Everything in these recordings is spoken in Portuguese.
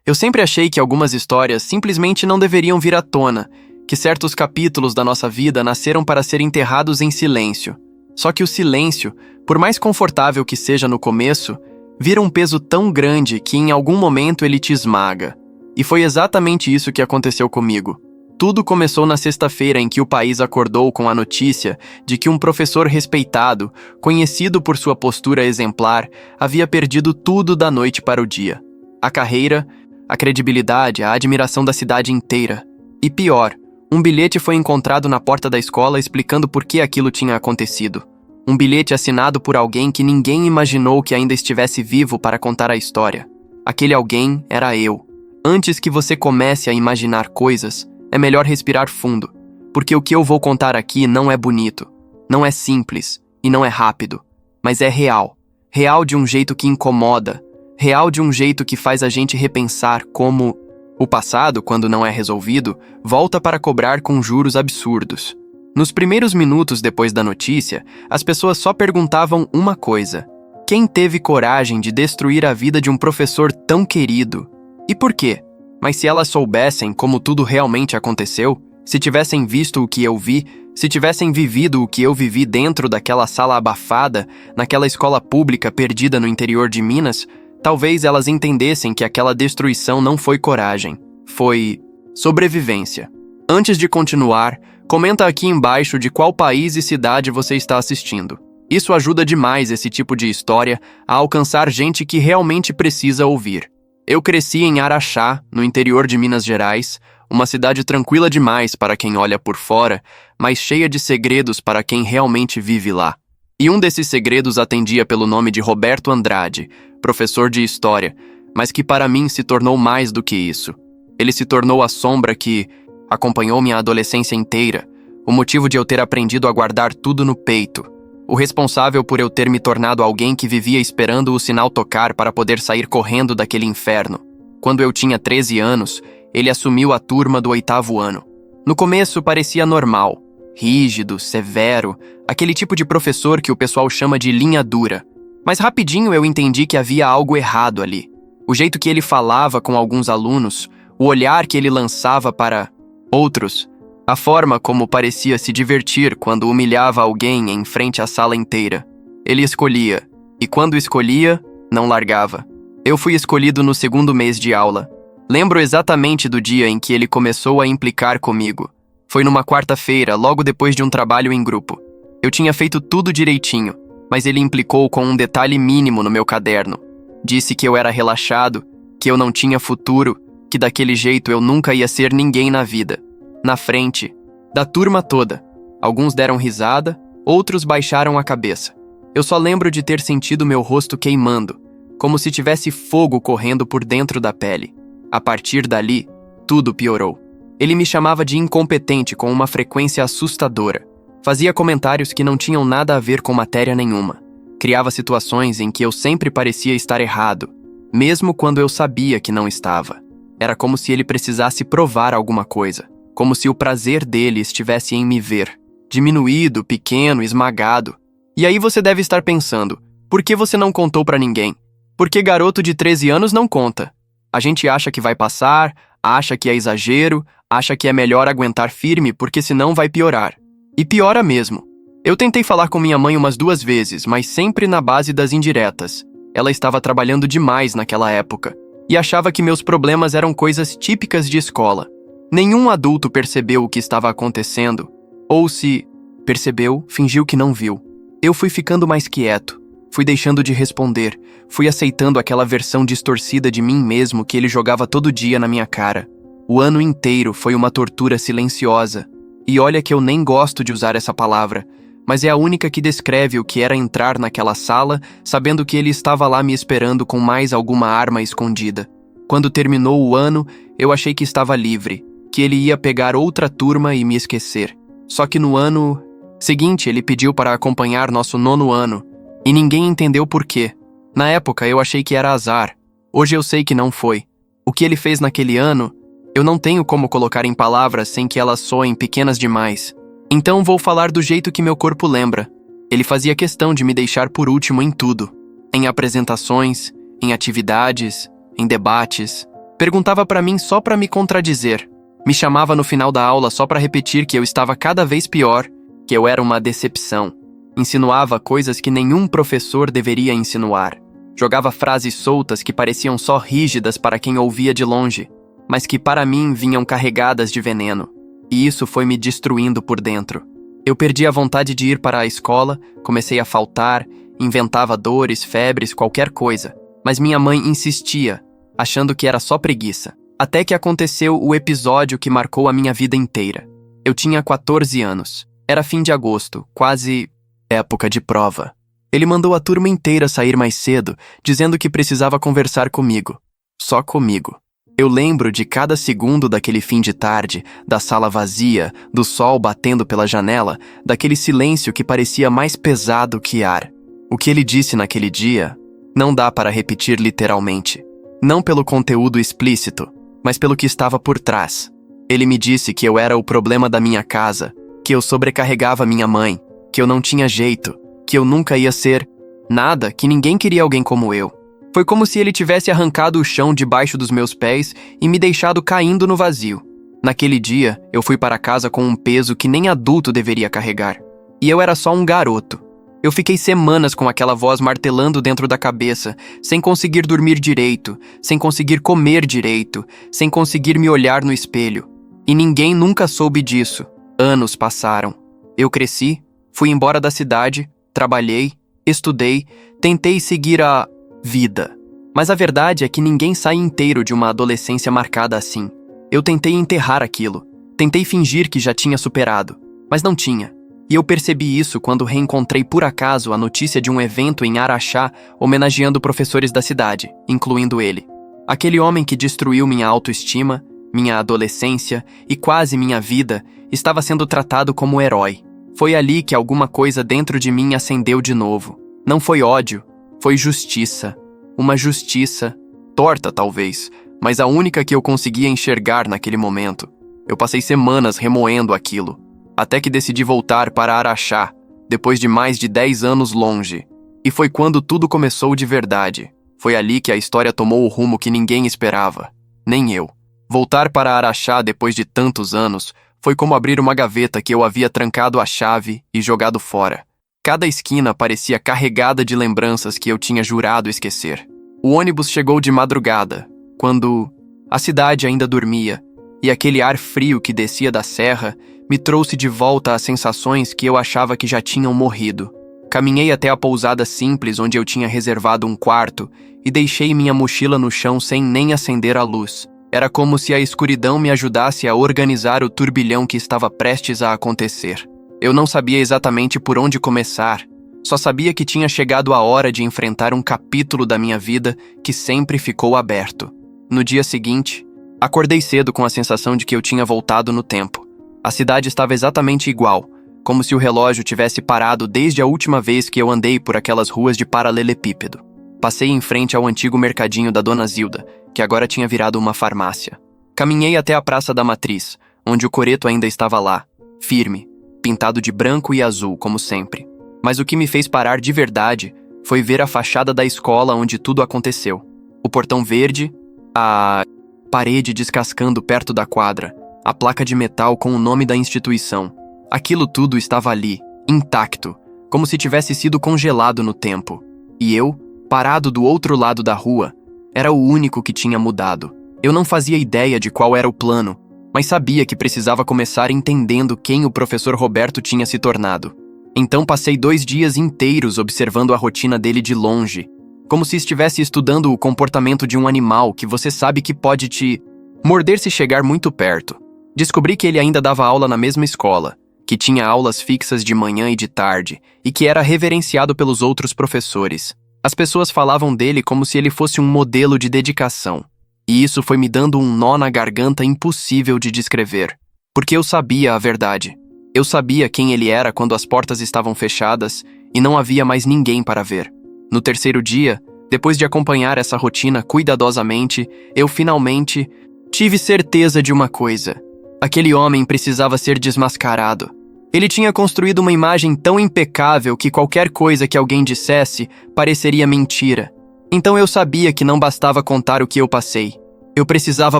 Eu sempre achei que algumas histórias simplesmente não deveriam vir à tona, que certos capítulos da nossa vida nasceram para ser enterrados em silêncio. Só que o silêncio, por mais confortável que seja no começo, vira um peso tão grande que em algum momento ele te esmaga. E foi exatamente isso que aconteceu comigo. Tudo começou na sexta-feira em que o país acordou com a notícia de que um professor respeitado, conhecido por sua postura exemplar, havia perdido tudo da noite para o dia. A carreira, a credibilidade, a admiração da cidade inteira. E pior, um bilhete foi encontrado na porta da escola explicando por que aquilo tinha acontecido. Um bilhete assinado por alguém que ninguém imaginou que ainda estivesse vivo para contar a história. Aquele alguém era eu. Antes que você comece a imaginar coisas, é melhor respirar fundo, porque o que eu vou contar aqui não é bonito, não é simples e não é rápido, mas é real. Real de um jeito que incomoda, real de um jeito que faz a gente repensar como o passado, quando não é resolvido, volta para cobrar com juros absurdos. Nos primeiros minutos depois da notícia, as pessoas só perguntavam uma coisa: quem teve coragem de destruir a vida de um professor tão querido? E por quê? Mas se elas soubessem como tudo realmente aconteceu, se tivessem visto o que eu vi, se tivessem vivido o que eu vivi dentro daquela sala abafada, naquela escola pública perdida no interior de Minas, talvez elas entendessem que aquela destruição não foi coragem, foi sobrevivência. Antes de continuar, comenta aqui embaixo de qual país e cidade você está assistindo. Isso ajuda demais esse tipo de história a alcançar gente que realmente precisa ouvir. Eu cresci em Araxá, no interior de Minas Gerais, uma cidade tranquila demais para quem olha por fora, mas cheia de segredos para quem realmente vive lá. E um desses segredos atendia pelo nome de Roberto Andrade, professor de história, mas que para mim se tornou mais do que isso. Ele se tornou a sombra que acompanhou minha adolescência inteira, o motivo de eu ter aprendido a guardar tudo no peito, o responsável por eu ter me tornado alguém que vivia esperando o sinal tocar para poder sair correndo daquele inferno. Quando eu tinha 13 anos, ele assumiu a turma do 8º ano. No começo parecia normal, rígido, severo, aquele tipo de professor que o pessoal chama de linha dura. Mas rapidinho eu entendi que havia algo errado ali. O jeito que ele falava com alguns alunos, o olhar que ele lançava para outros, a forma como parecia se divertir quando humilhava alguém em frente à sala inteira. Ele escolhia, e quando escolhia, não largava. Eu fui escolhido no 2º mês de aula. Lembro exatamente do dia em que ele começou a implicar comigo. Foi numa quarta-feira, logo depois de um trabalho em grupo. Eu tinha feito tudo direitinho, mas ele implicou com um detalhe mínimo no meu caderno. Disse que eu era relaxado, que eu não tinha futuro, que daquele jeito eu nunca ia ser ninguém na vida. Na frente da turma toda. Alguns deram risada, outros baixaram a cabeça. Eu só lembro de ter sentido meu rosto queimando, como se tivesse fogo correndo por dentro da pele. A partir dali, tudo piorou. Ele me chamava de incompetente com uma frequência assustadora. Fazia comentários que não tinham nada a ver com matéria nenhuma. Criava situações em que eu sempre parecia estar errado, mesmo quando eu sabia que não estava. Era como se ele precisasse provar alguma coisa. Como se o prazer dele estivesse em me ver, diminuído, pequeno, esmagado. E aí você deve estar pensando, por que você não contou pra ninguém? Porque garoto de 13 anos não conta. A gente acha que vai passar, acha que é exagero, acha que é melhor aguentar firme porque senão vai piorar. E piora mesmo. Eu tentei falar com minha mãe umas 2 vezes, mas sempre na base das indiretas. Ela estava trabalhando demais naquela época e achava que meus problemas eram coisas típicas de escola. Nenhum adulto percebeu o que estava acontecendo, ou se percebeu, fingiu que não viu. Eu fui ficando mais quieto, fui deixando de responder, fui aceitando aquela versão distorcida de mim mesmo que ele jogava todo dia na minha cara. O ano inteiro foi uma tortura silenciosa, e olha que eu nem gosto de usar essa palavra, mas é a única que descreve o que era entrar naquela sala sabendo que ele estava lá me esperando com mais alguma arma escondida. Quando terminou o ano, eu achei que estava livre, que ele ia pegar outra turma e me esquecer. Só que no ano seguinte ele pediu para acompanhar nosso 9º ano, e ninguém entendeu por quê. Na época eu achei que era azar. Hoje eu sei que não foi. O que ele fez naquele ano, eu não tenho como colocar em palavras sem que elas soem pequenas demais. Então vou falar do jeito que meu corpo lembra. Ele fazia questão de me deixar por último em tudo. Em apresentações, em atividades, em debates. Perguntava para mim só para me contradizer. Me chamava no final da aula só para repetir que eu estava cada vez pior, que eu era uma decepção. Insinuava coisas que nenhum professor deveria insinuar. Jogava frases soltas que pareciam só rígidas para quem ouvia de longe, mas que para mim vinham carregadas de veneno. E isso foi me destruindo por dentro. Eu perdi a vontade de ir para a escola, comecei a faltar, inventava dores, febres, qualquer coisa. Mas minha mãe insistia, achando que era só preguiça. Até que aconteceu o episódio que marcou a minha vida inteira. Eu tinha 14 anos. Era fim de agosto, quase época de prova. Ele mandou a turma inteira sair mais cedo, dizendo que precisava conversar comigo. Só comigo. Eu lembro de cada segundo daquele fim de tarde, da sala vazia, do sol batendo pela janela, daquele silêncio que parecia mais pesado que ar. O que ele disse naquele dia não dá para repetir literalmente. Não pelo conteúdo explícito, mas pelo que estava por trás. Ele me disse que eu era o problema da minha casa, que eu sobrecarregava minha mãe, que eu não tinha jeito, que eu nunca ia ser nada, que ninguém queria alguém como eu. Foi como se ele tivesse arrancado o chão debaixo dos meus pés e me deixado caindo no vazio. Naquele dia, eu fui para casa com um peso que nem adulto deveria carregar. E eu era só um garoto. Eu fiquei semanas com aquela voz martelando dentro da cabeça, sem conseguir dormir direito, sem conseguir comer direito, sem conseguir me olhar no espelho. E ninguém nunca soube disso. Anos passaram. Eu cresci, fui embora da cidade, trabalhei, estudei, tentei seguir a vida. Mas a verdade é que ninguém sai inteiro de uma adolescência marcada assim. Eu tentei enterrar aquilo. Tentei fingir que já tinha superado, mas não tinha. E eu percebi isso quando reencontrei por acaso a notícia de um evento em Araxá homenageando professores da cidade, incluindo ele. Aquele homem que destruiu minha autoestima, minha adolescência e quase minha vida estava sendo tratado como herói. Foi ali que alguma coisa dentro de mim acendeu de novo. Não foi ódio, foi justiça. Uma justiça, torta talvez, mas a única que eu conseguia enxergar naquele momento. Eu passei semanas remoendo aquilo, até que decidi voltar para Araxá, depois de mais de 10 anos longe. E foi quando tudo começou de verdade. Foi ali que a história tomou o rumo que ninguém esperava, nem eu. Voltar para Araxá depois de tantos anos foi como abrir uma gaveta que eu havia trancado a chave e jogado fora. Cada esquina parecia carregada de lembranças que eu tinha jurado esquecer. O ônibus chegou de madrugada, quando a cidade ainda dormia, e aquele ar frio que descia da serra me trouxe de volta às sensações que eu achava que já tinham morrido. Caminhei até a pousada simples onde eu tinha reservado um quarto e deixei minha mochila no chão sem nem acender a luz. Era como se a escuridão me ajudasse a organizar o turbilhão que estava prestes a acontecer. Eu não sabia exatamente por onde começar, só sabia que tinha chegado a hora de enfrentar um capítulo da minha vida que sempre ficou aberto. No dia seguinte, acordei cedo com a sensação de que eu tinha voltado no tempo. A cidade estava exatamente igual, como se o relógio tivesse parado desde a última vez que eu andei por aquelas ruas de paralelepípedo. Passei em frente ao antigo mercadinho da Dona Zilda, que agora tinha virado uma farmácia. Caminhei até a Praça da Matriz, onde o coreto ainda estava lá, firme, pintado de branco e azul, como sempre. Mas o que me fez parar de verdade foi ver a fachada da escola onde tudo aconteceu. O portão verde, a parede descascando perto da quadra, a placa de metal com o nome da instituição. Aquilo tudo estava ali, intacto, como se tivesse sido congelado no tempo. E eu, parado do outro lado da rua, era o único que tinha mudado. Eu não fazia ideia de qual era o plano, mas sabia que precisava começar entendendo quem o professor Roberto tinha se tornado. Então passei 2 dias inteiros observando a rotina dele de longe, como se estivesse estudando o comportamento de um animal que você sabe que pode te morder se chegar muito perto. Descobri que ele ainda dava aula na mesma escola, que tinha aulas fixas de manhã e de tarde, e que era reverenciado pelos outros professores. As pessoas falavam dele como se ele fosse um modelo de dedicação. E isso foi me dando um nó na garganta impossível de descrever. Porque eu sabia a verdade. Eu sabia quem ele era quando as portas estavam fechadas e não havia mais ninguém para ver. No 3º dia, depois de acompanhar essa rotina cuidadosamente, eu finalmente tive certeza de uma coisa. Aquele homem precisava ser desmascarado. Ele tinha construído uma imagem tão impecável que qualquer coisa que alguém dissesse pareceria mentira. Então eu sabia que não bastava contar o que eu passei. Eu precisava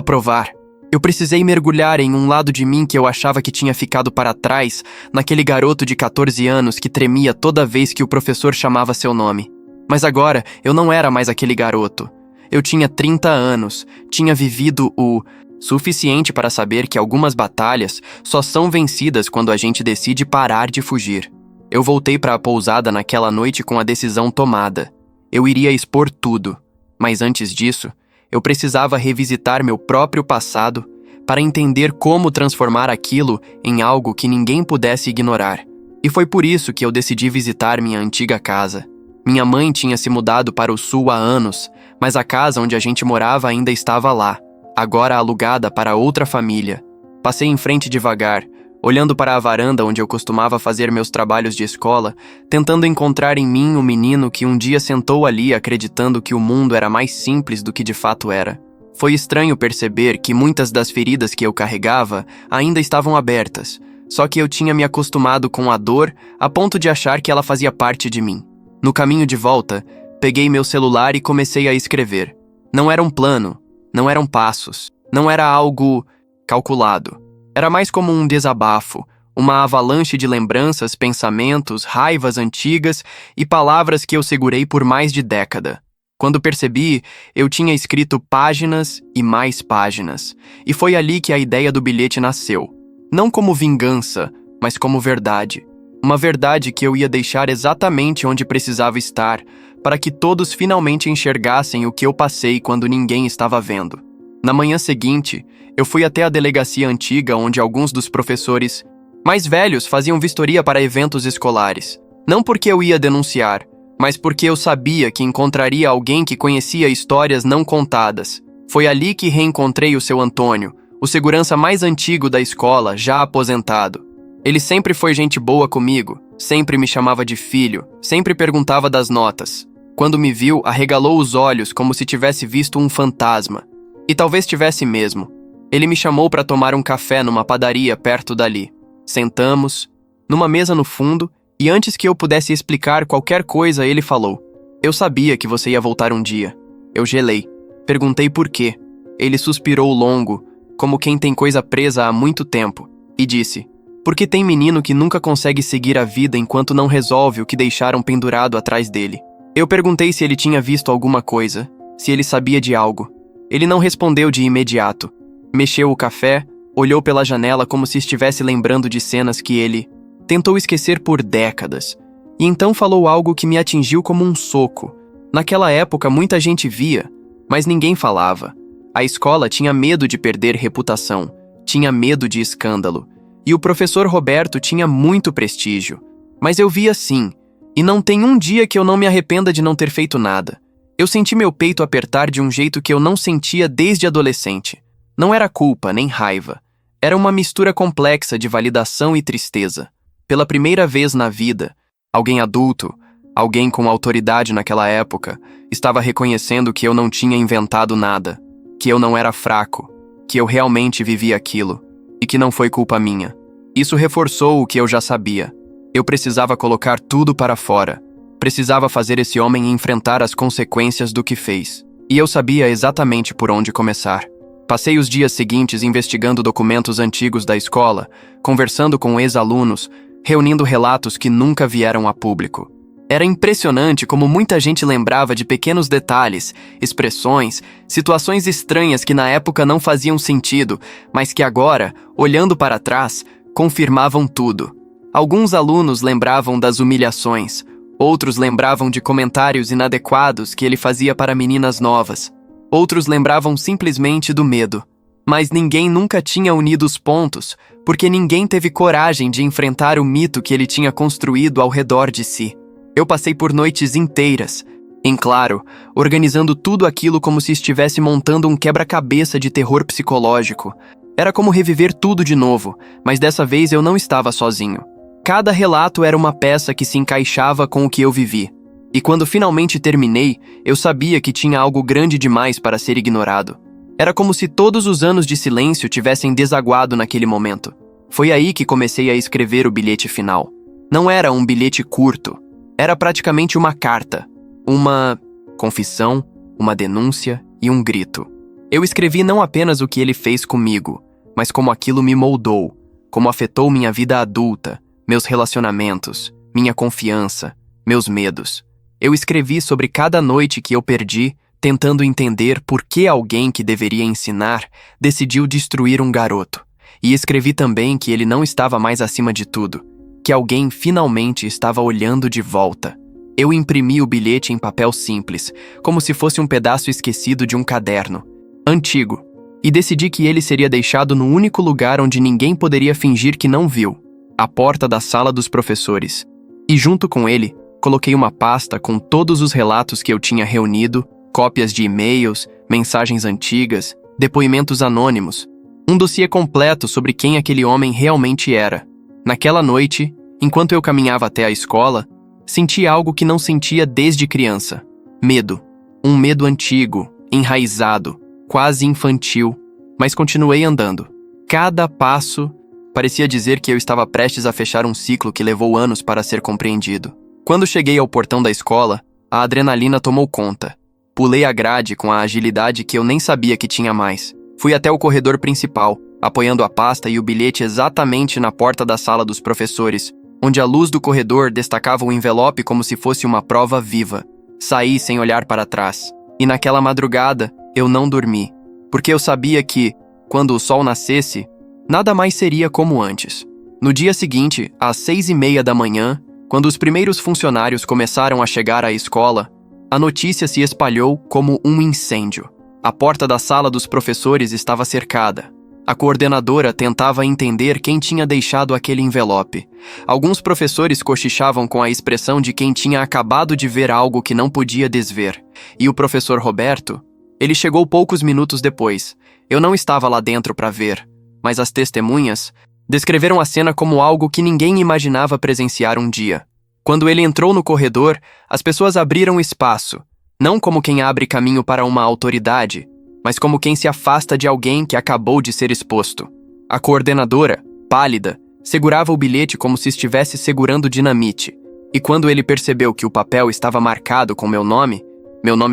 provar. Eu precisei mergulhar em um lado de mim que eu achava que tinha ficado para trás, naquele garoto de 14 anos que tremia toda vez que o professor chamava seu nome. Mas agora eu não era mais aquele garoto. Eu tinha 30 anos, tinha vivido o suficiente para saber que algumas batalhas só são vencidas quando a gente decide parar de fugir. Eu voltei para a pousada naquela noite com a decisão tomada. Eu iria expor tudo, mas antes disso, eu precisava revisitar meu próprio passado para entender como transformar aquilo em algo que ninguém pudesse ignorar. E foi por isso que eu decidi visitar minha antiga casa. Minha mãe tinha se mudado para o sul há anos, mas a casa onde a gente morava ainda estava lá, agora alugada para outra família. Passei em frente devagar, olhando para a varanda onde eu costumava fazer meus trabalhos de escola, tentando encontrar em mim o menino que um dia sentou ali acreditando que o mundo era mais simples do que de fato era. Foi estranho perceber que muitas das feridas que eu carregava ainda estavam abertas, só que eu tinha me acostumado com a dor a ponto de achar que ela fazia parte de mim. No caminho de volta, peguei meu celular e comecei a escrever. Não era um plano, não eram passos, não era algo calculado. Era mais como um desabafo, uma avalanche de lembranças, pensamentos, raivas antigas e palavras que eu segurei por mais de década. Quando percebi, eu tinha escrito páginas e mais páginas, e foi ali que a ideia do bilhete nasceu. Não como vingança, mas como verdade. Uma verdade que eu ia deixar exatamente onde precisava estar, para que todos finalmente enxergassem o que eu passei quando ninguém estava vendo. Na manhã seguinte, eu fui até a delegacia antiga onde alguns dos professores mais velhos faziam vistoria para eventos escolares. Não porque eu ia denunciar, mas porque eu sabia que encontraria alguém que conhecia histórias não contadas. Foi ali que reencontrei o seu Antônio, o segurança mais antigo da escola, já aposentado. Ele sempre foi gente boa comigo, sempre me chamava de filho, sempre perguntava das notas. Quando me viu, arregalou os olhos como se tivesse visto um fantasma. E talvez tivesse mesmo. Ele me chamou para tomar um café numa padaria perto dali. Sentamos, numa mesa no fundo, e antes que eu pudesse explicar qualquer coisa, ele falou: "Eu sabia que você ia voltar um dia." Eu gelei. Perguntei por quê. Ele suspirou longo, como quem tem coisa presa há muito tempo, e disse: "Porque tem menino que nunca consegue seguir a vida enquanto não resolve o que deixaram pendurado atrás dele." Eu perguntei se ele tinha visto alguma coisa, se ele sabia de algo. Ele não respondeu de imediato. Mexeu o café, olhou pela janela como se estivesse lembrando de cenas que ele tentou esquecer por décadas. E então falou algo que me atingiu como um soco. Naquela época muita gente via, mas ninguém falava. A escola tinha medo de perder reputação, tinha medo de escândalo. E o professor Roberto tinha muito prestígio. Mas eu via sim, e não tem um dia que eu não me arrependa de não ter feito nada. Eu senti meu peito apertar de um jeito que eu não sentia desde adolescente. Não era culpa, nem raiva. Era uma mistura complexa de validação e tristeza. Pela primeira vez na vida, alguém adulto, alguém com autoridade naquela época, estava reconhecendo que eu não tinha inventado nada, que eu não era fraco, que eu realmente vivia aquilo, e que não foi culpa minha. Isso reforçou o que eu já sabia. Eu precisava colocar tudo para fora. Precisava fazer esse homem enfrentar as consequências do que fez. E eu sabia exatamente por onde começar. Passei os dias seguintes investigando documentos antigos da escola, conversando com ex-alunos, reunindo relatos que nunca vieram a público. Era impressionante como muita gente lembrava de pequenos detalhes, expressões, situações estranhas que na época não faziam sentido, mas que agora, olhando para trás, confirmavam tudo. Alguns alunos lembravam das humilhações, outros lembravam de comentários inadequados que ele fazia para meninas novas. Outros lembravam simplesmente do medo. Mas ninguém nunca tinha unido os pontos, porque ninguém teve coragem de enfrentar o mito que ele tinha construído ao redor de si. Eu passei por noites inteiras, em claro, organizando tudo aquilo como se estivesse montando um quebra-cabeça de terror psicológico. Era como reviver tudo de novo, mas dessa vez eu não estava sozinho. Cada relato era uma peça que se encaixava com o que eu vivi. E quando finalmente terminei, eu sabia que tinha algo grande demais para ser ignorado. Era como se todos os anos de silêncio tivessem desaguado naquele momento. Foi aí que comecei a escrever o bilhete final. Não era um bilhete curto. Era praticamente uma carta. Uma confissão, uma denúncia e um grito. Eu escrevi não apenas o que ele fez comigo, mas como aquilo me moldou, como afetou minha vida adulta, meus relacionamentos, minha confiança, meus medos. Eu escrevi sobre cada noite que eu perdi, tentando entender por que alguém que deveria ensinar decidiu destruir um garoto. E escrevi também que ele não estava mais acima de tudo, que alguém finalmente estava olhando de volta. Eu imprimi o bilhete em papel simples, como se fosse um pedaço esquecido de um caderno, antigo, e decidi que ele seria deixado no único lugar onde ninguém poderia fingir que não viu, a porta da sala dos professores. E junto com ele, coloquei uma pasta com todos os relatos que eu tinha reunido, cópias de e-mails, mensagens antigas, depoimentos anônimos, um dossiê completo sobre quem aquele homem realmente era. Naquela noite, enquanto eu caminhava até a escola, senti algo que não sentia desde criança. Medo. Um medo antigo, enraizado, quase infantil, mas continuei andando. Cada passo parecia dizer que eu estava prestes a fechar um ciclo que levou anos para ser compreendido. Quando cheguei ao portão da escola, a adrenalina tomou conta. Pulei a grade com a agilidade que eu nem sabia que tinha mais. Fui até o corredor principal, apoiando a pasta e o bilhete exatamente na porta da sala dos professores, onde a luz do corredor destacava o envelope como se fosse uma prova viva. Saí sem olhar para trás. E naquela madrugada, eu não dormi, porque eu sabia que, quando o sol nascesse, nada mais seria como antes. No dia seguinte, às 6:30 da manhã, quando os primeiros funcionários começaram a chegar à escola, a notícia se espalhou como um incêndio. A porta da sala dos professores estava cercada. A coordenadora tentava entender quem tinha deixado aquele envelope. Alguns professores cochichavam com a expressão de quem tinha acabado de ver algo que não podia desver. E o professor Roberto? Ele chegou poucos minutos depois. Eu não estava lá dentro para ver, mas as testemunhas descreveram a cena como algo que ninguém imaginava presenciar um dia. Quando ele entrou no corredor, as pessoas abriram espaço, não como quem abre caminho para uma autoridade, mas como quem se afasta de alguém que acabou de ser exposto. A coordenadora, pálida, segurava o bilhete como se estivesse segurando dinamite, e quando ele percebeu que o papel estava marcado com meu nome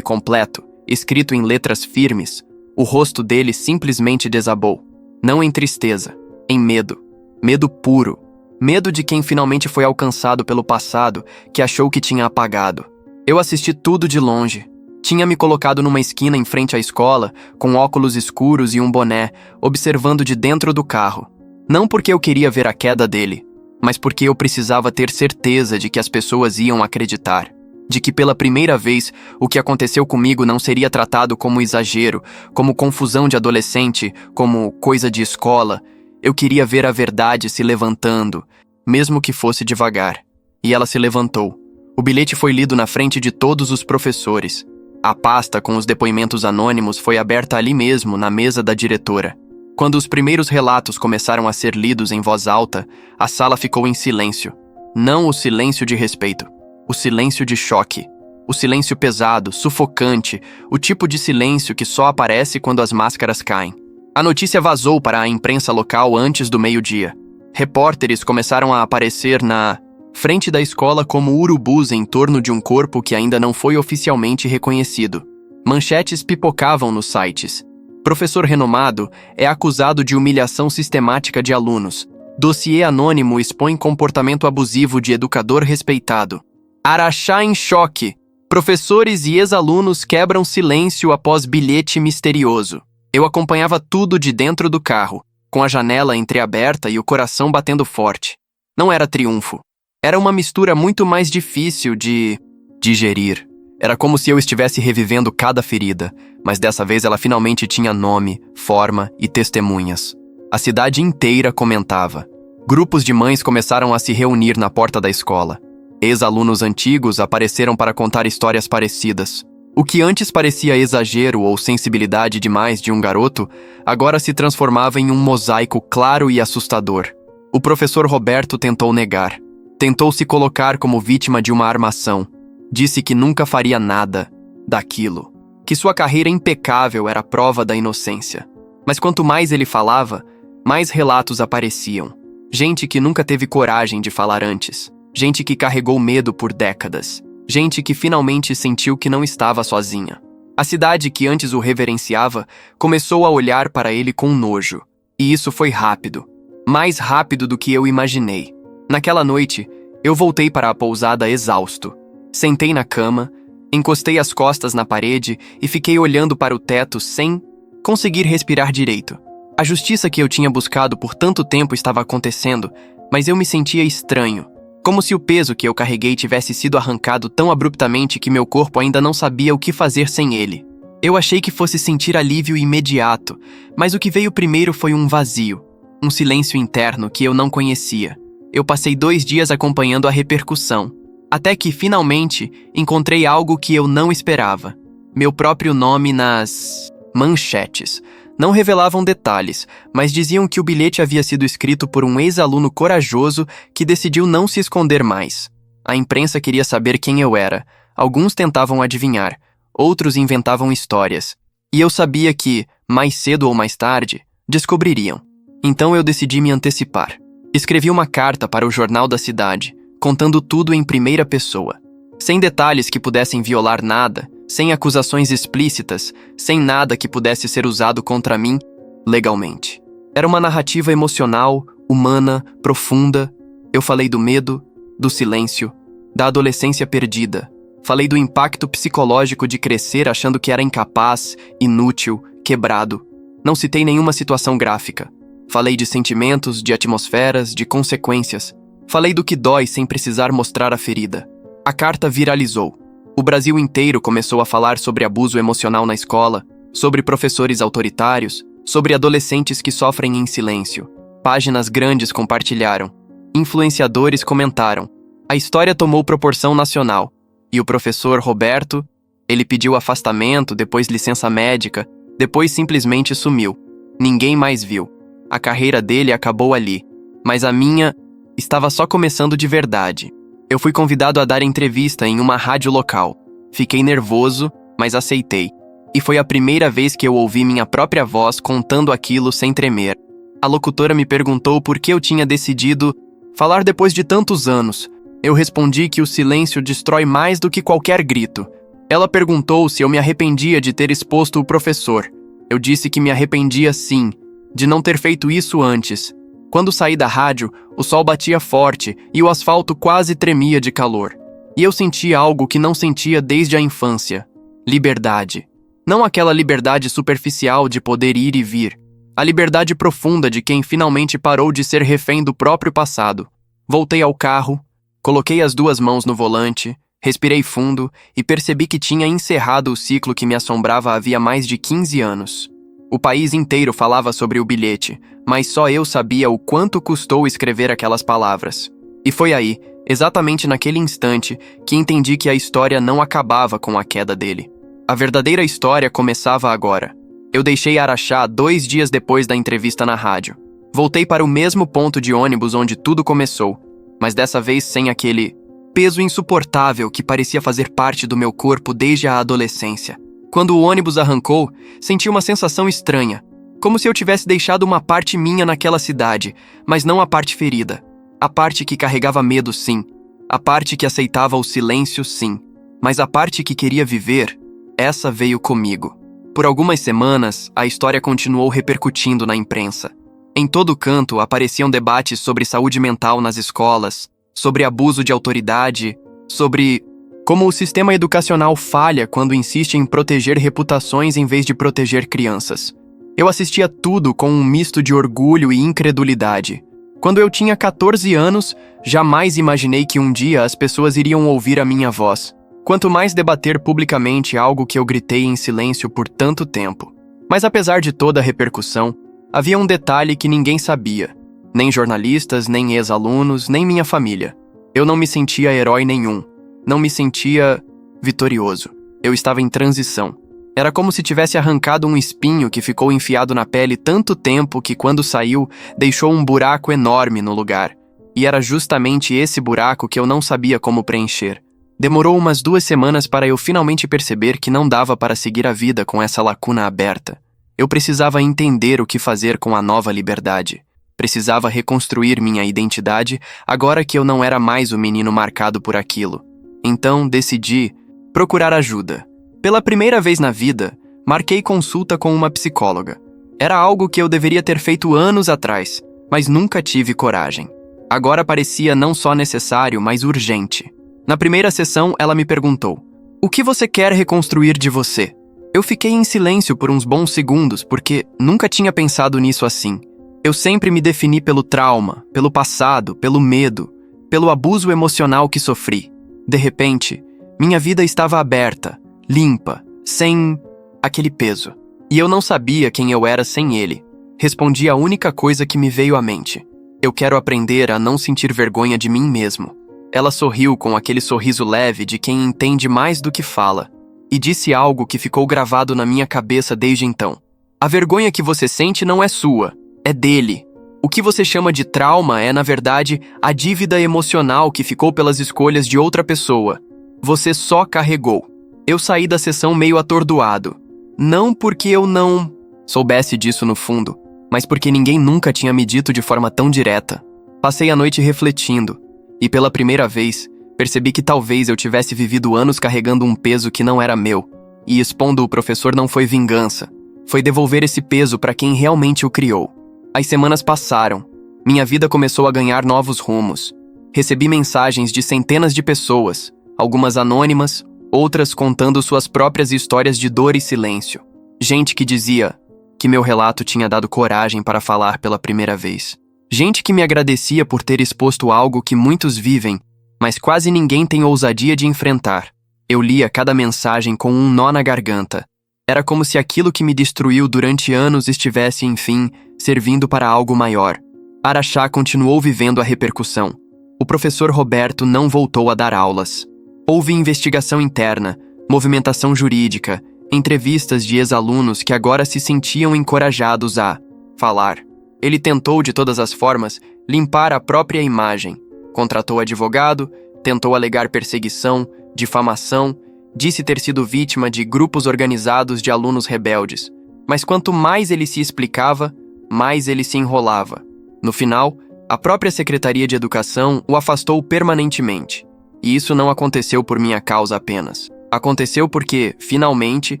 completo, escrito em letras firmes, o rosto dele simplesmente desabou. Não em tristeza, em medo. Medo puro. Medo de quem finalmente foi alcançado pelo passado que achou que tinha apagado. Eu assisti tudo de longe. Tinha me colocado numa esquina em frente à escola, com óculos escuros e um boné, observando de dentro do carro. Não porque eu queria ver a queda dele, mas porque eu precisava ter certeza de que as pessoas iam acreditar. De que pela primeira vez o que aconteceu comigo não seria tratado como exagero, como confusão de adolescente, como coisa de escola. Eu queria ver a verdade se levantando, mesmo que fosse devagar. E ela se levantou. O bilhete foi lido na frente de todos os professores. A pasta com os depoimentos anônimos foi aberta ali mesmo, na mesa da diretora. Quando os primeiros relatos começaram a ser lidos em voz alta, a sala ficou em silêncio. Não o silêncio de respeito, o silêncio de choque. O silêncio pesado, sufocante, o tipo de silêncio que só aparece quando as máscaras caem. A notícia vazou para a imprensa local antes do meio-dia. Repórteres começaram a aparecer na frente da escola como urubus em torno de um corpo que ainda não foi oficialmente reconhecido. Manchetes pipocavam nos sites. Professor renomado é acusado de humilhação sistemática de alunos. Dossiê anônimo expõe comportamento abusivo de educador respeitado. Araxá em choque. Professores e ex-alunos quebram silêncio após bilhete misterioso. Eu acompanhava tudo de dentro do carro, com a janela entreaberta e o coração batendo forte. Não era triunfo. Era uma mistura muito mais difícil de digerir. Era como se eu estivesse revivendo cada ferida, mas dessa vez ela finalmente tinha nome, forma e testemunhas. A cidade inteira comentava. Grupos de mães começaram a se reunir na porta da escola. Ex-alunos antigos apareceram para contar histórias parecidas. O que antes parecia exagero ou sensibilidade demais de um garoto, agora se transformava em um mosaico claro e assustador. O professor Roberto tentou negar. Tentou se colocar como vítima de uma armação. Disse que nunca faria nada daquilo. Que sua carreira impecável era prova da inocência. Mas quanto mais ele falava, mais relatos apareciam. Gente que nunca teve coragem de falar antes. Gente que carregou medo por décadas. Gente que finalmente sentiu que não estava sozinha. A cidade que antes o reverenciava começou a olhar para ele com nojo. E isso foi rápido. Mais rápido do que eu imaginei. Naquela noite, eu voltei para a pousada exausto. Sentei na cama, encostei as costas na parede e fiquei olhando para o teto sem conseguir respirar direito. A justiça que eu tinha buscado por tanto tempo estava acontecendo, mas eu me sentia estranho. Como se o peso que eu carreguei tivesse sido arrancado tão abruptamente que meu corpo ainda não sabia o que fazer sem ele. Eu achei que fosse sentir alívio imediato, mas o que veio primeiro foi um vazio, um silêncio interno que eu não conhecia. Eu passei 2 dias acompanhando a repercussão, até que, finalmente, encontrei algo que eu não esperava. Meu próprio nome nas manchetes. Não revelavam detalhes, mas diziam que o bilhete havia sido escrito por um ex-aluno corajoso que decidiu não se esconder mais. A imprensa queria saber quem eu era. Alguns tentavam adivinhar, outros inventavam histórias. E eu sabia que, mais cedo ou mais tarde, descobririam. Então eu decidi me antecipar. Escrevi uma carta para o jornal da cidade, contando tudo em primeira pessoa. Sem detalhes que pudessem violar nada, sem acusações explícitas, sem nada que pudesse ser usado contra mim legalmente. Era uma narrativa emocional, humana, profunda. Eu falei do medo, do silêncio, da adolescência perdida. Falei do impacto psicológico de crescer achando que era incapaz, inútil, quebrado. Não citei nenhuma situação gráfica. Falei de sentimentos, de atmosferas, de consequências. Falei do que dói sem precisar mostrar a ferida. A carta viralizou. O Brasil inteiro começou a falar sobre abuso emocional na escola, sobre professores autoritários, sobre adolescentes que sofrem em silêncio. Páginas grandes compartilharam. Influenciadores comentaram. A história tomou proporção nacional. E o professor Roberto, ele pediu afastamento, depois licença médica, depois simplesmente sumiu. Ninguém mais viu. A carreira dele acabou ali, mas a minha estava só começando de verdade. Eu fui convidado a dar entrevista em uma rádio local. Fiquei nervoso, mas aceitei. E foi a primeira vez que eu ouvi minha própria voz contando aquilo sem tremer. A locutora me perguntou por que eu tinha decidido falar depois de tantos anos. Eu respondi que o silêncio destrói mais do que qualquer grito. Ela perguntou se eu me arrependia de ter exposto o professor. Eu disse que me arrependia sim, de não ter feito isso antes. Quando saí da rádio, o sol batia forte e o asfalto quase tremia de calor. E eu sentia algo que não sentia desde a infância. Liberdade. Não aquela liberdade superficial de poder ir e vir. A liberdade profunda de quem finalmente parou de ser refém do próprio passado. Voltei ao carro, coloquei as 2 mãos no volante, respirei fundo e percebi que tinha encerrado o ciclo que me assombrava havia mais de 15 anos. O país inteiro falava sobre o bilhete, mas só eu sabia o quanto custou escrever aquelas palavras. E foi aí, exatamente naquele instante, que entendi que a história não acabava com a queda dele. A verdadeira história começava agora. Eu deixei Araxá 2 dias depois da entrevista na rádio. Voltei para o mesmo ponto de ônibus onde tudo começou, mas dessa vez sem aquele peso insuportável que parecia fazer parte do meu corpo desde a adolescência. Quando o ônibus arrancou, senti uma sensação estranha, como se eu tivesse deixado uma parte minha naquela cidade, mas não a parte ferida. A parte que carregava medo, sim. A parte que aceitava o silêncio, sim. Mas a parte que queria viver, essa veio comigo. Por algumas semanas, a história continuou repercutindo na imprensa. Em todo canto apareciam debates sobre saúde mental nas escolas, sobre abuso de autoridade, sobre como o sistema educacional falha quando insiste em proteger reputações em vez de proteger crianças. Eu assistia tudo com um misto de orgulho e incredulidade. Quando eu tinha 14 anos, jamais imaginei que um dia as pessoas iriam ouvir a minha voz. Quanto mais debater publicamente algo que eu gritei em silêncio por tanto tempo. Mas apesar de toda a repercussão, havia um detalhe que ninguém sabia. Nem jornalistas, nem ex-alunos, nem minha família. Eu não me sentia herói nenhum. Não me sentia vitorioso. Eu estava em transição. Era como se tivesse arrancado um espinho que ficou enfiado na pele tanto tempo que, quando saiu, deixou um buraco enorme no lugar. E era justamente esse buraco que eu não sabia como preencher. Demorou umas 2 semanas para eu finalmente perceber que não dava para seguir a vida com essa lacuna aberta. Eu precisava entender o que fazer com a nova liberdade. Precisava reconstruir minha identidade agora que eu não era mais o menino marcado por aquilo. Então decidi procurar ajuda. Pela primeira vez na vida, marquei consulta com uma psicóloga. Era algo que eu deveria ter feito anos atrás, mas nunca tive coragem. Agora parecia não só necessário, mas urgente. Na primeira sessão, ela me perguntou: "O que você quer reconstruir de você?" Eu fiquei em silêncio por uns bons segundos, porque nunca tinha pensado nisso assim. Eu sempre me defini pelo trauma, pelo passado, pelo medo, pelo abuso emocional que sofri. De repente, minha vida estava aberta, limpa, sem aquele peso. E eu não sabia quem eu era sem ele. Respondi a única coisa que me veio à mente: eu quero aprender a não sentir vergonha de mim mesmo. Ela sorriu com aquele sorriso leve de quem entende mais do que fala, e disse algo que ficou gravado na minha cabeça desde então. A vergonha que você sente não é sua, é dele. O que você chama de trauma é, na verdade, a dívida emocional que ficou pelas escolhas de outra pessoa. Você só carregou. Eu saí da sessão meio atordoado. Não porque eu não soubesse disso no fundo, mas porque ninguém nunca tinha me dito de forma tão direta. Passei a noite refletindo, e pela primeira vez, percebi que talvez eu tivesse vivido anos carregando um peso que não era meu, e expondo o professor não foi vingança, foi devolver esse peso para quem realmente o criou. As semanas passaram, minha vida começou a ganhar novos rumos. Recebi mensagens de centenas de pessoas, algumas anônimas, outras contando suas próprias histórias de dor e silêncio. Gente que dizia que meu relato tinha dado coragem para falar pela primeira vez. Gente que me agradecia por ter exposto algo que muitos vivem, mas quase ninguém tem ousadia de enfrentar. Eu lia cada mensagem com um nó na garganta. Era como se aquilo que me destruiu durante anos estivesse, enfim, servindo para algo maior. Araxá continuou vivendo a repercussão. O professor Roberto não voltou a dar aulas. Houve investigação interna, movimentação jurídica, entrevistas de ex-alunos que agora se sentiam encorajados a falar. Ele tentou, de todas as formas, limpar a própria imagem. Contratou advogado, tentou alegar perseguição, difamação, disse ter sido vítima de grupos organizados de alunos rebeldes. Mas quanto mais ele se explicava, mais ele se enrolava. No final, a própria Secretaria de Educação o afastou permanentemente. E isso não aconteceu por minha causa apenas. Aconteceu porque, finalmente,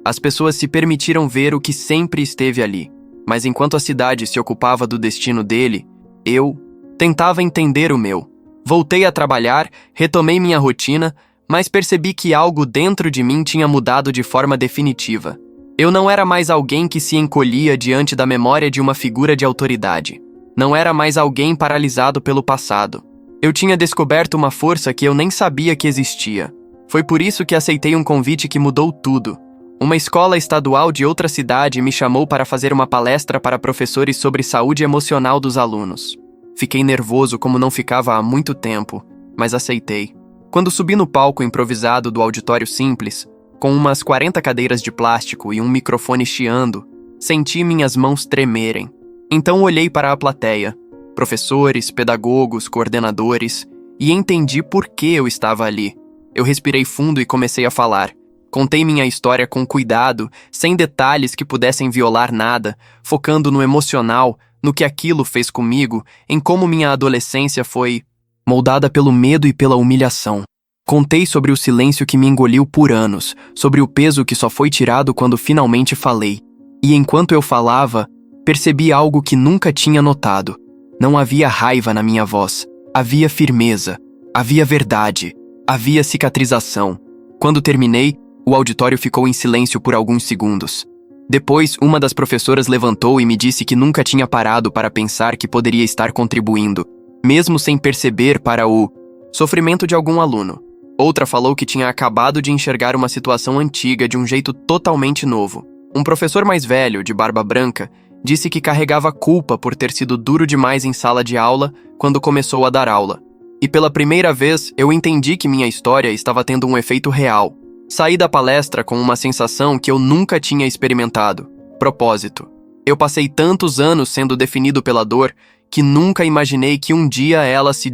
as pessoas se permitiram ver o que sempre esteve ali. Mas enquanto a cidade se ocupava do destino dele, eu tentava entender o meu. Voltei a trabalhar, retomei minha rotina, mas percebi que algo dentro de mim tinha mudado de forma definitiva. Eu não era mais alguém que se encolhia diante da memória de uma figura de autoridade. Não era mais alguém paralisado pelo passado. Eu tinha descoberto uma força que eu nem sabia que existia. Foi por isso que aceitei um convite que mudou tudo. Uma escola estadual de outra cidade me chamou para fazer uma palestra para professores sobre saúde emocional dos alunos. Fiquei nervoso como não ficava há muito tempo, mas aceitei. Quando subi no palco improvisado do auditório simples, com umas 40 cadeiras de plástico e um microfone chiando, senti minhas mãos tremerem. Então olhei para a plateia, professores, pedagogos, coordenadores, e entendi por que eu estava ali. Eu respirei fundo e comecei a falar. Contei minha história com cuidado, sem detalhes que pudessem violar nada, focando no emocional, no que aquilo fez comigo, em como minha adolescência foi moldada pelo medo e pela humilhação. Contei sobre o silêncio que me engoliu por anos, sobre o peso que só foi tirado quando finalmente falei. E enquanto eu falava, percebi algo que nunca tinha notado. Não havia raiva na minha voz, havia firmeza, havia verdade, havia cicatrização. Quando terminei, o auditório ficou em silêncio por alguns segundos. Depois, uma das professoras levantou e me disse que nunca tinha parado para pensar que poderia estar contribuindo, mesmo sem perceber, para o sofrimento de algum aluno. Outra falou que tinha acabado de enxergar uma situação antiga de um jeito totalmente novo. Um professor mais velho, de barba branca, disse que carregava culpa por ter sido duro demais em sala de aula quando começou a dar aula. E pela primeira vez, eu entendi que minha história estava tendo um efeito real. Saí da palestra com uma sensação que eu nunca tinha experimentado. Propósito. Eu passei tantos anos sendo definido pela dor que nunca imaginei que um dia ela se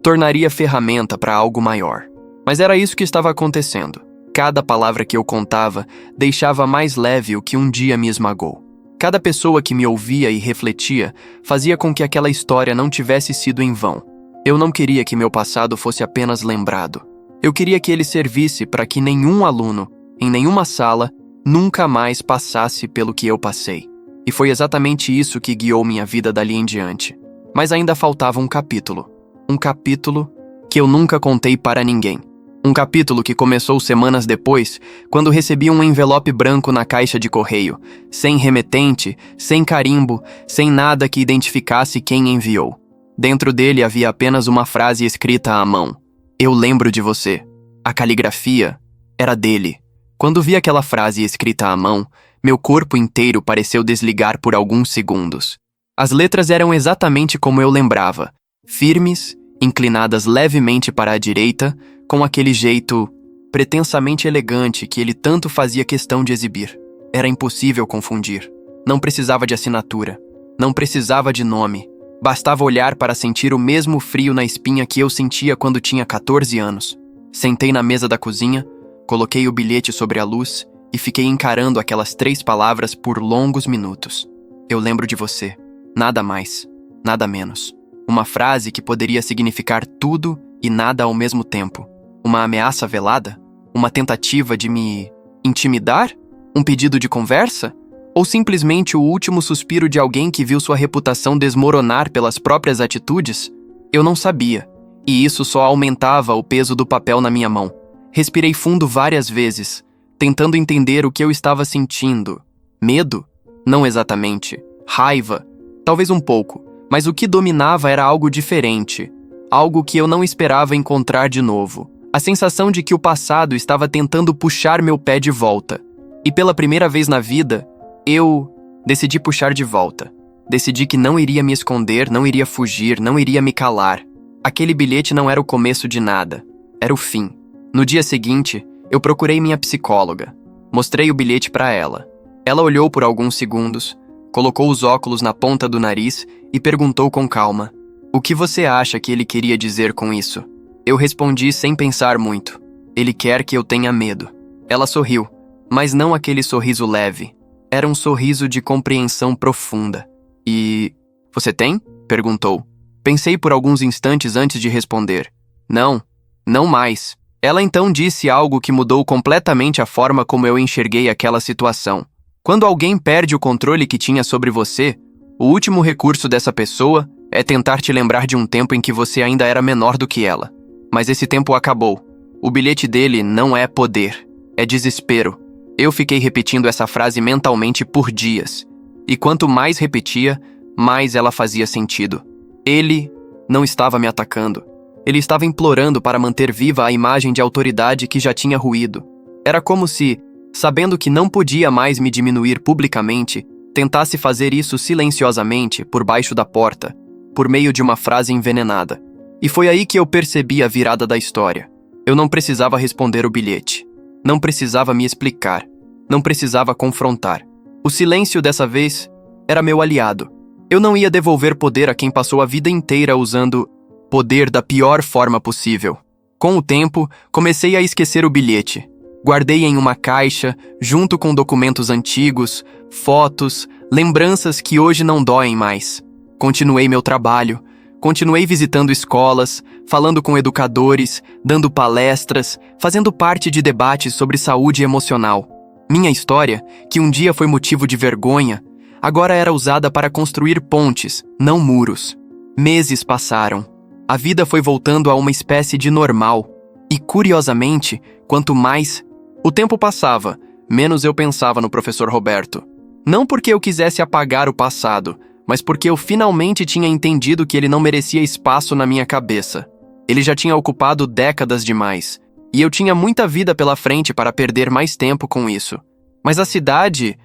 tornaria ferramenta para algo maior. Mas era isso que estava acontecendo. Cada palavra que eu contava deixava mais leve o que um dia me esmagou. Cada pessoa que me ouvia e refletia fazia com que aquela história não tivesse sido em vão. Eu não queria que meu passado fosse apenas lembrado. Eu queria que ele servisse para que nenhum aluno, em nenhuma sala, nunca mais passasse pelo que eu passei. E foi exatamente isso que guiou minha vida dali em diante. Mas ainda faltava um capítulo. Um capítulo que eu nunca contei para ninguém. Um capítulo que começou semanas depois, quando recebi um envelope branco na caixa de correio, sem remetente, sem carimbo, sem nada que identificasse quem enviou. Dentro dele havia apenas uma frase escrita à mão. Eu lembro de você. A caligrafia era dele. Quando vi aquela frase escrita à mão, meu corpo inteiro pareceu desligar por alguns segundos. As letras eram exatamente como eu lembrava, firmes, inclinadas levemente para a direita, com aquele jeito pretensamente elegante que ele tanto fazia questão de exibir. Era impossível confundir. Não precisava de assinatura. Não precisava de nome. Bastava olhar para sentir o mesmo frio na espinha que eu sentia quando tinha 14 anos. Sentei na mesa da cozinha, coloquei o bilhete sobre a luz e fiquei encarando aquelas 3 palavras por longos minutos. Eu lembro de você. Nada mais, nada menos. Uma frase que poderia significar tudo e nada ao mesmo tempo. Uma ameaça velada? Uma tentativa de me intimidar? Um pedido de conversa? Ou simplesmente o último suspiro de alguém que viu sua reputação desmoronar pelas próprias atitudes? Eu não sabia, e isso só aumentava o peso do papel na minha mão. Respirei fundo várias vezes, tentando entender o que eu estava sentindo. Medo? Não exatamente. Raiva? Talvez um pouco, mas o que dominava era algo diferente. Algo que eu não esperava encontrar de novo. A sensação de que o passado estava tentando puxar meu pé de volta. E pela primeira vez na vida, eu decidi puxar de volta. Decidi que não iria me esconder, não iria fugir, não iria me calar. Aquele bilhete não era o começo de nada. Era o fim. No dia seguinte, eu procurei minha psicóloga. Mostrei o bilhete para ela. Ela olhou por alguns segundos, colocou os óculos na ponta do nariz e perguntou com calma: "O que você acha que ele queria dizer com isso?" Eu respondi sem pensar muito: "Ele quer que eu tenha medo." Ela sorriu, mas não aquele sorriso leve. Era um sorriso de compreensão profunda. "E você tem?" perguntou. Pensei por alguns instantes antes de responder. "Não, não mais." Ela então disse algo que mudou completamente a forma como eu enxerguei aquela situação. Quando alguém perde o controle que tinha sobre você, o último recurso dessa pessoa é tentar te lembrar de um tempo em que você ainda era menor do que ela. Mas esse tempo acabou. O bilhete dele não é poder, é desespero. Eu fiquei repetindo essa frase mentalmente por dias. E quanto mais repetia, mais ela fazia sentido. Ele não estava me atacando. Ele estava implorando para manter viva a imagem de autoridade que já tinha ruído. Era como se, sabendo que não podia mais me diminuir publicamente, tentasse fazer isso silenciosamente, por baixo da porta, por meio de uma frase envenenada. E foi aí que eu percebi a virada da história. Eu não precisava responder o bilhete. Não precisava me explicar. Não precisava confrontar. O silêncio dessa vez era meu aliado. Eu não ia devolver poder a quem passou a vida inteira usando poder da pior forma possível. Com o tempo, comecei a esquecer o bilhete. Guardei em uma caixa, junto com documentos antigos, fotos, lembranças que hoje não doem mais. Continuei meu trabalho. Continuei visitando escolas, falando com educadores, dando palestras, fazendo parte de debates sobre saúde emocional. Minha história, que um dia foi motivo de vergonha, agora era usada para construir pontes, não muros. Meses passaram. A vida foi voltando a uma espécie de normal. E, curiosamente, quanto mais o tempo passava, menos eu pensava no professor Roberto. Não porque eu quisesse apagar o passado, mas porque eu finalmente tinha entendido que ele não merecia espaço na minha cabeça. Ele já tinha ocupado décadas demais, e eu tinha muita vida pela frente para perder mais tempo com isso. Mas a cidade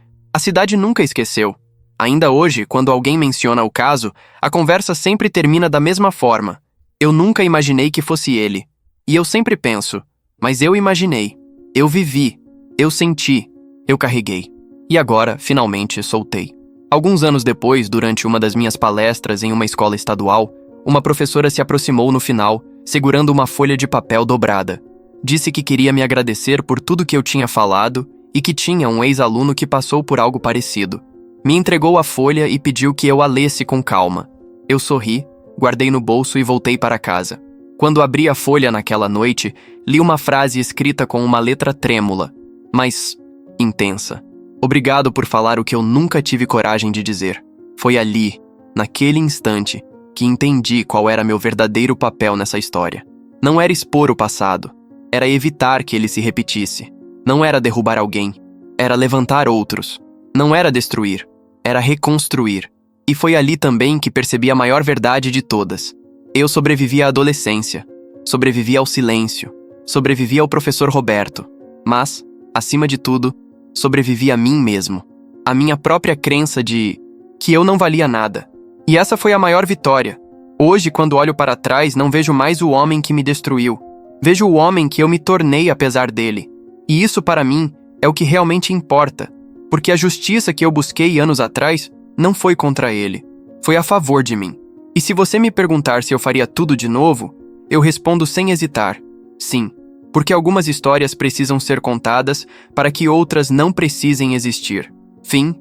nunca esqueceu. Ainda hoje, quando alguém menciona o caso, a conversa sempre termina da mesma forma. Eu nunca imaginei que fosse ele. E eu sempre penso, mas eu imaginei, eu vivi, eu senti, eu carreguei. E agora, finalmente, soltei. Alguns anos depois, durante uma das minhas palestras em uma escola estadual, uma professora se aproximou no final, segurando uma folha de papel dobrada. Disse que queria me agradecer por tudo que eu tinha falado e que tinha um ex-aluno que passou por algo parecido. Me entregou a folha e pediu que eu a lesse com calma. Eu sorri, guardei no bolso e voltei para casa. Quando abri a folha naquela noite, li uma frase escrita com uma letra trêmula. mas intensa. Obrigado por falar o que eu nunca tive coragem de dizer. Foi ali, naquele instante, que entendi qual era meu verdadeiro papel nessa história. Não era expor o passado, era evitar que ele se repetisse. Não era derrubar alguém, era levantar outros. Não era destruir, era reconstruir. E foi ali também que percebi a maior verdade de todas. Eu sobrevivi à adolescência, sobrevivi ao silêncio, sobrevivi ao professor Roberto, mas, acima de tudo, sobrevivi a mim mesmo, a minha própria crença de que eu não valia nada. E essa foi a maior vitória. Hoje, quando olho para trás, não vejo mais o homem que me destruiu. Vejo o homem que eu me tornei apesar dele. E isso, para mim, é o que realmente importa, porque a justiça que eu busquei anos atrás não foi contra ele, foi a favor de mim. E se você me perguntar se eu faria tudo de novo, eu respondo sem hesitar, sim, porque algumas histórias precisam ser contadas para que outras não precisem existir. Fim.